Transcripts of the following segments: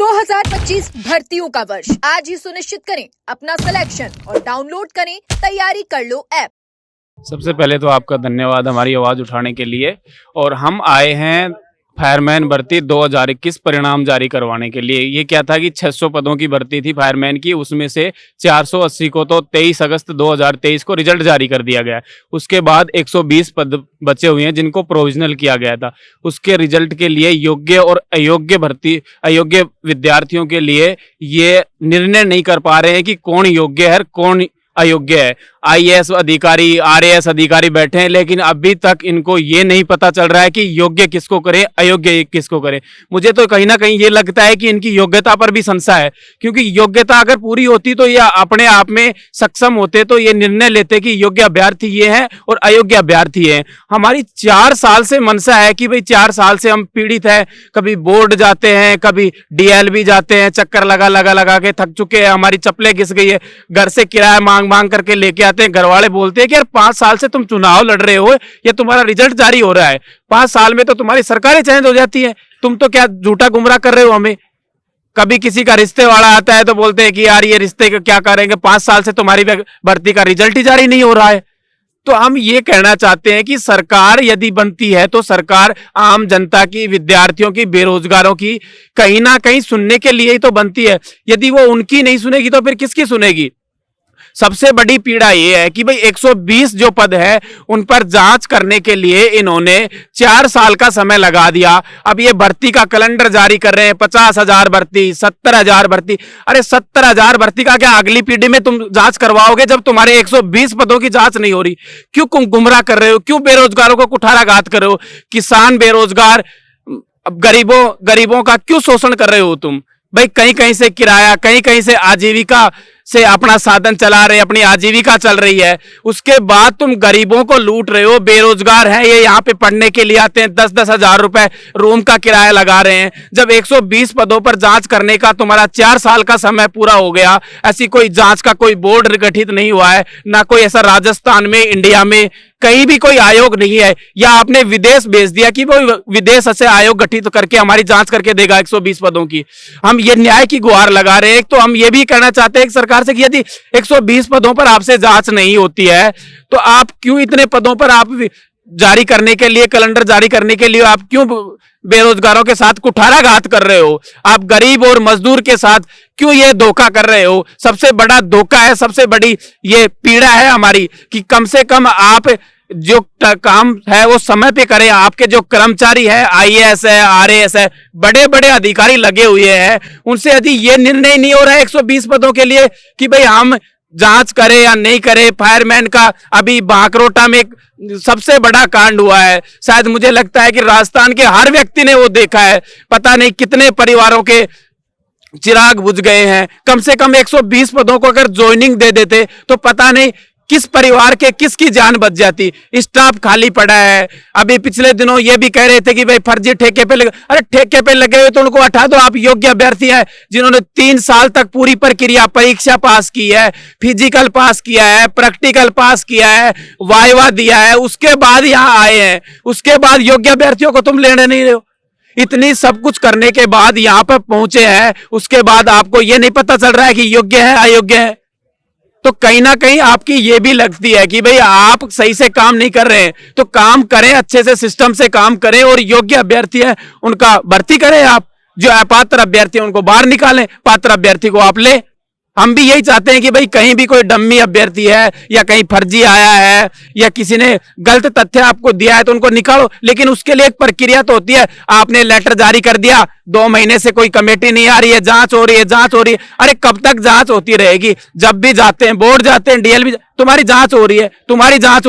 2025 भर्तियों का वर्ष आज ही सुनिश्चित करें अपना सिलेक्शन और डाउनलोड करें तैयारी कर लो ऐप। सबसे पहले तो आपका धन्यवाद हमारी आवाज़ उठाने के लिए। और हम आए हैं फायरमैन भर्ती 2021 परिणाम जारी करवाने के लिए। ये क्या था कि 600 पदों की भर्ती थी फायरमैन की, उसमें से 480 को तो 23 अगस्त 2023 को रिजल्ट जारी कर दिया गया। उसके बाद 120 पद बचे हुए हैं जिनको प्रोविजनल किया गया था। उसके रिजल्ट के लिए योग्य और अयोग्य विद्यार्थियों के लिए ये निर्णय नहीं कर पा रहे हैं कि कौन योग्य है कौन अयोग्य है। आईएएस अधिकारी, आरएएस अधिकारी बैठे हैं, लेकिन अभी तक इनको ये नहीं पता चल रहा है कि योग्य किसको करें अयोग्य किसको करें। मुझे तो कहीं ना कहीं ये लगता है कि इनकी योग्यता पर भी संशय है, क्योंकि योग्यता अगर पूरी होती तो ये अपने आप में सक्षम होते तो ये निर्णय लेते कि योग्य अभ्यर्थी ये है और अयोग्य अभ्यर्थी है। हमारी 4 साल से मनसा है कि भाई 4 साल से हम पीड़ित हैं, कभी बोर्ड जाते हैं, कभी डीएलबी जाते हैं, चक्कर लगा के थक चुके हैं, हमारी चप्पलें घिस गई है, घर से किराया मांग करके लेके आते हैं। घर वाले बोलते हैं कि यार 5 साल से तुम चुनाव लड़ रहे हो या तुम्हारा रिजल्ट जारी हो रहा है, 5 साल में तो तुम्हारी सरकारें चेंज हो जाती है, तुम तो क्या झूठा गुमराह कर रहे हो हमें। कभी किसी का रिश्ते वाला आता है तो बोलते हैं कि यार ये रिश्ते का क्या करेंगे, 5 साल से तुम्हारी भर्ती का रिजल्ट ही जारी नहीं हो रहा है। तो हम ये कहना चाहते हैं कि सरकार यदि बनती है तो सरकार आम जनता की, विद्यार्थियों की, बेरोजगारों की कहीं ना कहीं सुनने के लिए ही तो बनती है। यदि वो उनकी नहीं सुनेगी तो फिर किसकी सुनेगी। सबसे बड़ी पीड़ा ये है कि भाई 120 जो पद है उन पर जांच करने के लिए इन्होंने 4 साल का समय लगा दिया। अब ये भर्ती का कैलेंडर जारी कर रहे हैं, 50,000 भर्ती, 70,000 भर्ती। अरे 70,000 भर्ती का क्या अगली पीढ़ी में तुम जांच करवाओगे जब तुम्हारे 120 पदों की जांच नहीं हो रही? क्यों गुमराह कर रहे हो? क्यों बेरोजगारों को कुठाराघात कर रहे हो? किसान, बेरोजगार, गरीबों का क्यों शोषण कर रहे हो तुम? भाई कहीं से किराया, कहीं से आजीविका से अपना साधन चला रहे, अपनी आजीविका चल रही है, उसके बाद तुम गरीबों को लूट रहे हो। बेरोजगार हैं ये, यहाँ पे पढ़ने के लिए आते हैं, 10-10 हजार रुपए रूम का किराया लगा रहे हैं। जब 120 पदों पर जांच करने का तुम्हारा 4 साल का समय पूरा हो गया, ऐसी कोई जांच का कोई बोर्ड गठित नहीं हुआ है, ना कोई ऐसा राजस्थान में, इंडिया में कहीं भी कोई आयोग नहीं है, या आपने विदेश भेज दिया कि वो विदेश से आयोग गठित करके हमारी जांच करके देगा 120 पदों की। हम ये न्याय की गुहार लगा रहे हैं। तो हम ये भी कहना चाहते हैं सरकार से कि यदि 120 पदों पर आपसे जांच नहीं होती है तो आप क्यों इतने पदों पर आप जारी करने के लिए, कैलेंडर जारी करने के लिए आप क्यों बेरोजगारों के साथ कुठाराघात कर रहे हो? आप गरीब और मजदूर के साथ क्यों ये धोखा कर रहे हो? सबसे बड़ा धोखा है, सबसे बड़ी ये पीड़ा है हमारी कि कम से कम आप जो काम है वो समय पे करें। आपके जो कर्मचारी है, आईएएस है, आरएएस है, बड़े बड़े अधिकारी लगे हुए हैं, उनसे यदि ये निर्णय नहीं हो रहा है 120 पदों के लिए कि भाई हम जांच करें या नहीं करें। फायरमैन का अभी बांकरोटा में सबसे बड़ा कांड हुआ है, शायद मुझे लगता है कि राजस्थान के हर व्यक्ति ने वो देखा है। पता नहीं कितने परिवारों के चिराग बुझ गए हैं। कम से कम 120 पदों को अगर ज्वाइनिंग दे देते तो पता नहीं किस परिवार के किसकी जान बच जाती। स्टाफ खाली पड़ा है। अभी पिछले दिनों ये भी कह रहे थे कि भाई फर्जी ठेके पे लगे। अरे ठेके पे लगे हुए तो उनको हटा दो। आप योग्य अभ्यर्थी हैं जिन्होंने 3 साल तक पूरी प्रक्रिया, परीक्षा पास की है, फिजिकल पास किया है, प्रैक्टिकल पास किया है, वाइवा दिया है, उसके बाद यहाँ आए हैं। उसके बाद योग्य अभ्यर्थियों को तुम लेने नहीं रहे हो। इतनी सब कुछ करने के बाद यहाँ पर पहुंचे हैं, उसके बाद आपको ये नहीं पता चल रहा है कि योग्य है अयोग्य है। तो कहीं ना कहीं आपकी ये भी लगती है कि भाई आप सही से काम नहीं कर रहे हैं, तो काम करें, अच्छे से सिस्टम से काम करें और योग्य अभ्यर्थी है उनका भर्ती करें। आप जो अपात्र अभ्यर्थी है उनको बाहर निकालें, पात्र अभ्यर्थी को आप ले। हम भी यही चाहते हैं कि भाई कहीं भी कोई डम्मी अभ्यर्थी है या कहीं फर्जी आया है या किसी ने गलत तथ्य आपको दिया है तो उनको निकालो, लेकिन उसके लिए एक प्रक्रिया तो होती है। आपने लेटर जारी कर दिया, 2 महीने से कोई कमेटी नहीं आ रही है, जांच हो रही है। अरे कब तक जांच होती रहेगी? जब भी जाते हैं, बोर्ड जाते हैं, डीएलबी, तुम्हारी जांच हो रही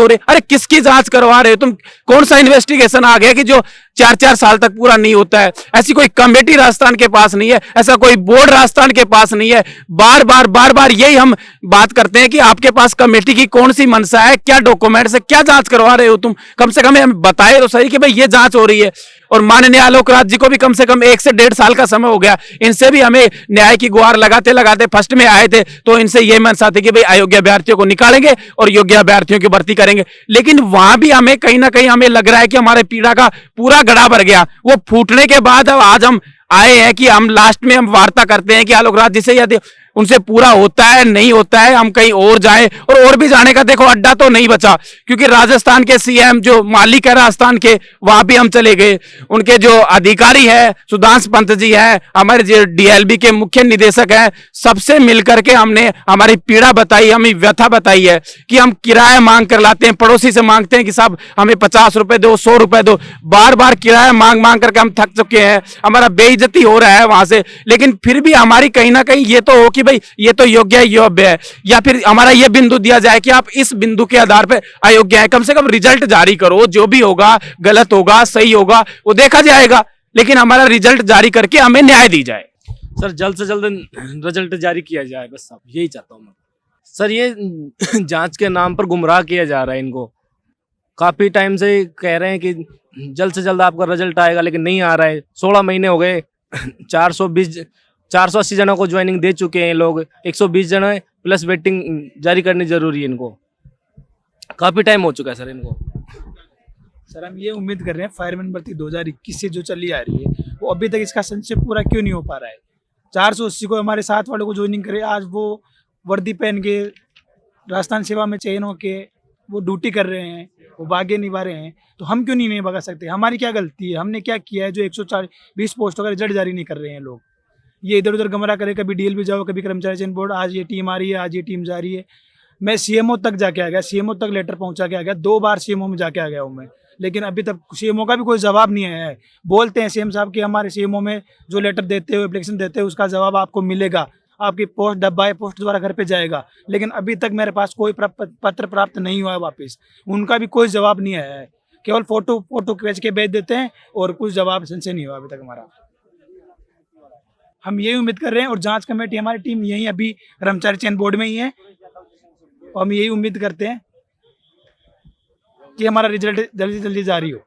है। अरे किसकी जांच करवा रहे हो तुम? कौन सा इन्वेस्टिगेशन आ गया कि जो 4-4 साल तक पूरा नहीं होता है? ऐसी कोई कमेटी राजस्थान के पास नहीं है, ऐसा कोई बोर्ड राजस्थान के पास नहीं है। बार बार यही हम बात करते हैं कि आपके पास कमेटी की कौन सी मंशा है, क्या डॉक्यूमेंट्स है, क्या जांच करवा रहे हो तुम? कम से कम हमें बताए तो सही कि भाई ये जांच हो रही है। और माननीय आलोक राज जी को भी कम से कम 1 से 1.5 साल का समय हो गया, इनसे भी हमें न्याय की गुहार लगाते फर्स्ट में आए थे तो इनसे ये मंशा थी कि भाई अयोग्य अभ्यर्थियों को निकालेंगे और योग्य अभ्यर्थियों की भर्ती करेंगे। लेकिन वहां भी हमें कहीं ना कहीं हमें लग रहा है कि हमारे पीड़ा का पूरा गड़ा भर गया। वो फूटने के बाद अब आज हम आए हैं कि हम लास्ट में हम वार्ता करते हैं कि आलोक राज जिसे यदि उनसे पूरा होता है नहीं होता है हम कहीं और जाएं, और भी जाने का देखो अड्डा तो नहीं बचा, क्योंकि राजस्थान के सीएम जो मालिक है राजस्थान के वहां भी हम चले गए, उनके जो अधिकारी है सुधांशु पंत जी हैं, हमारे जो डीएलबी के मुख्य निदेशक हैं, सबसे मिलकर के हमने हमारी पीड़ा बताई, हमें व्यथा बताई है कि हम किराया मांग कर लाते हैं, पड़ोसी से मांगते हैं कि साहब हमें 50 रुपए दो, 100 रुपए दो, बार बार किराया मांग मांग करके हम थक चुके हैं, हमारा बेइज्जती हो रहा है वहां से, लेकिन फिर भी हमारी कहीं ना कहीं ये तो हो कि भाई ये तो योग्य है, योग्य है, या फिर हमारा ये बिंदु दिया जाए कि आप इस बिंदु के आधार पर अयोग्य है, कम से कम रिजल्ट जारी करो, जो भी होगा गलत होगा सही होगा वो देखा जाएगा, लेकिन हमारा रिजल्ट जारी करके हमें न्याय दी जाए। सर जल्द से जल्द रिजल्ट जारी किया जाए, बस साहब यही चाहता हूँ मैं। सर ये जांच के नाम पर गुमराह किया जा रहा है इनको, काफी टाइम से कह रहे हैं कि जल्द से जल्द आपका रिजल्ट आएगा, लेकिन नहीं आ रहा है। 16 महीने हो गए, 480 जनों को ज्वाइनिंग दे चुके हैं लोग, 120 जन प्लस वेटिंग जारी करनी जरूरी है इनको, काफी टाइम हो चुका है सर इनको। सर हम ये उम्मीद कर रहे हैं फायरमैन भर्ती 2021 से जो चली आ रही है वो अभी तक इसका संचय पूरा क्यों नहीं हो पा रहा है। 480 को हमारे साथ वालों को ज्वाइनिंग करे, आज वो वर्दी पहन के राजस्थान सेवा में चयन होके वो ड्यूटी कर रहे हैं, वो भाग्य निभा रहे हैं, तो हम क्यों नहीं भगा सकते। हमारी क्या गलती है, हमने क्या किया है जो 120 पोस्टों का रिजल्ट जारी नहीं कर रहे हैं लोग। ये इधर उधर गमराह करे, कभी डीएलबी जाओ, कभी कर्मचारी चयन बोर्ड, आज ये टीम आ रही है, आज ये टीम जा रही है। मैं सीएमओ तक जाके आ गया, सीएमओ तक लेटर पहुंचा के आ गया, 2 बार सीएमओ में जाके आ गया हूँ मैं, लेकिन अभी तक सीएमओ का भी कोई जवाब नहीं आया है। बोलते हैं सीएम साहब कि हमारे सीएमओ में जो लेटर देते हो, एप्लीकेशन देते हो, उसका जवाब आपको मिलेगा, आपकी पोस्ट डब्बा है, पोस्ट द्वारा घर पे जाएगा, लेकिन अभी तक मेरे पास कोई पत्र प्राप्त नहीं हुआ है वापस, उनका भी कोई जवाब नहीं आया है। केवल फोटो खींच के भेज देते हैं और कुछ जवाब संचय नहीं हुआ अभी तक हमारा। हम यही उम्मीद कर रहे हैं, और जांच कमेटी हमारी टीम यही अभी कर्मचारी चयन बोर्ड में ही है, और हम यही उम्मीद करते हैं कि हमारा रिजल्ट जल्दी से जल्दी जारी हो।